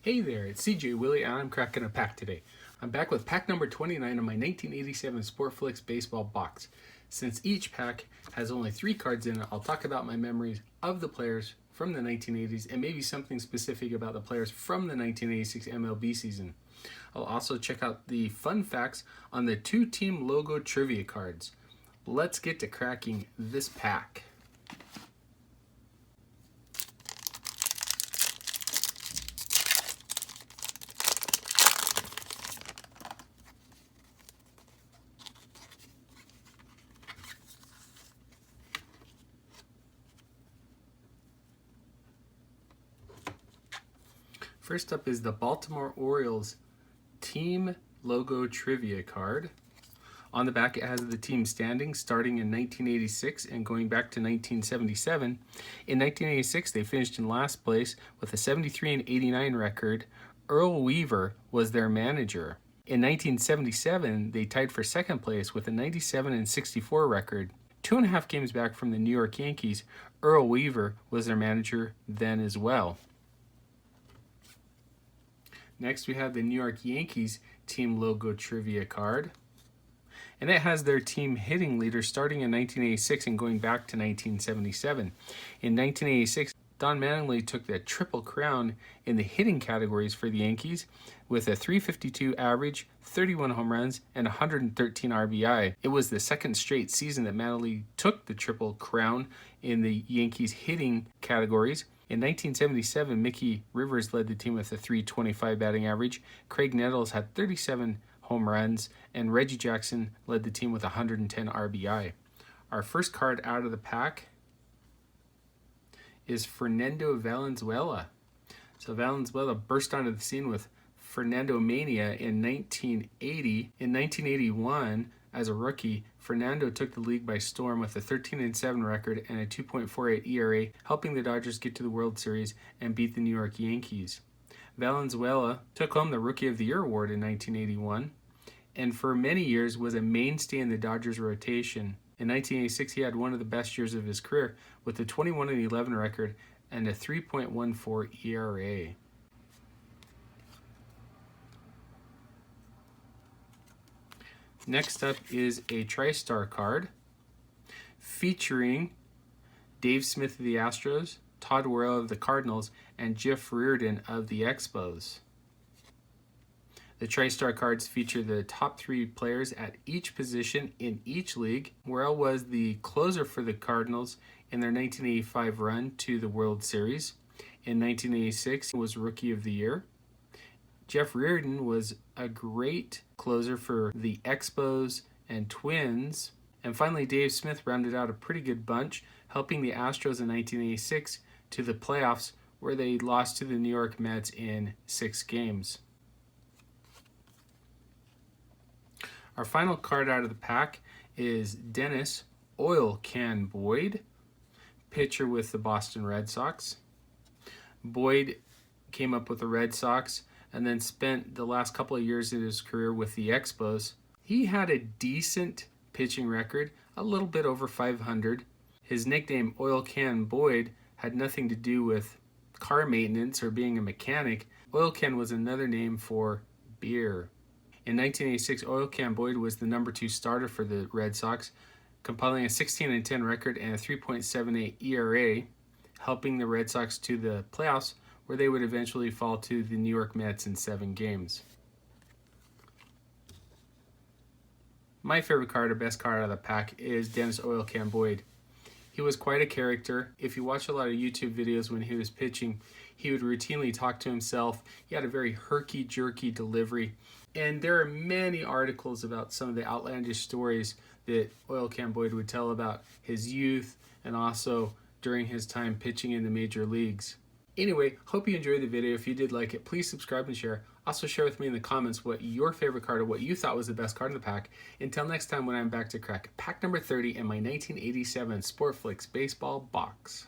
Hey there, it's CJ Willie and I'm cracking a pack today. I'm back with pack number 29 of my 1987 Sportflics baseball box. Since each pack has only 3 cards in it, I'll talk about my memories of the players from the 1980s and maybe something specific about the players from the 1986 MLB season. I'll also check out the fun facts on the 2-team logo trivia cards. Let's get to cracking this pack. First up is the Baltimore Orioles team logo trivia card. On the back it has the team standings starting in 1986 and going back to 1977. In 1986 they finished in last place with a 73-89 record. Earl Weaver was their manager. In 1977 they tied for second place with a 97-64 record. 2.5 games back from the New York Yankees, Earl Weaver was their manager then as well. Next we have the New York Yankees team logo trivia card. And it has their team hitting leader starting in 1986 and going back to 1977. In 1986, Don Mattingly took the triple crown in the hitting categories for the Yankees with a .352 average, 31 home runs, and 113 RBI. It was the second straight season that Mattingly took the triple crown in the Yankees hitting categories. In 1977, Mickey Rivers led the team with a .325 batting average. Craig Nettles had 37 home runs, and Reggie Jackson led the team with 110 RBI. Our first card out of the pack is Fernando Valenzuela. So Valenzuela burst onto the scene with Fernando Mania in 1980. In 1981, as a rookie, Fernando took the league by storm with a 13-7 record and a 2.48 ERA, helping the Dodgers get to the World Series and beat the New York Yankees. Valenzuela took home the Rookie of the Year award in 1981, and for many years was a mainstay in the Dodgers rotation. In 1986, he had one of the best years of his career with a 21-11 record and a 3.14 ERA. Next up is a TriStar card featuring Dave Smith of the Astros, Todd Worrell of the Cardinals, and Jeff Reardon of the Expos. The TriStar cards feature the top 3 players at each position in each league. Worrell was the closer for the Cardinals in their 1985 run to the World Series. In 1986, he was Rookie of the Year. Jeff Reardon was a great closer for the Expos and Twins. And finally, Dave Smith rounded out a pretty good bunch, helping the Astros in 1986 to the playoffs, where they lost to the New York Mets in 6 games. Our final card out of the pack is Dennis Oil Can Boyd, pitcher with the Boston Red Sox. Boyd came up with the Red Sox and then spent the last couple of years of his career with the Expos. He had a decent pitching record, a little bit over 500. His nickname, Oil Can Boyd, had nothing to do with car maintenance or being a mechanic. Oil Can was another name for beer. In 1986, Oil Can Boyd was the number 2 starter for the Red Sox, compiling a 16-10 record and a 3.78 ERA, helping the Red Sox to the playoffs, where they would eventually fall to the New York Mets in 7 games. My favorite card, or best card out of the pack, is Dennis Oil Can Boyd. He was quite a character. If you watch a lot of YouTube videos when he was pitching, he would routinely talk to himself. He had a very herky-jerky delivery. And there are many articles about some of the outlandish stories that Oil Can Boyd would tell about his youth and also during his time pitching in the major leagues. Anyway, hope you enjoyed the video. If you did like it, please subscribe and share. Also share with me in the comments what your favorite card or what you thought was the best card in the pack. Until next time when I'm back to crack pack number 30 in my 1987 Sportflics baseball box.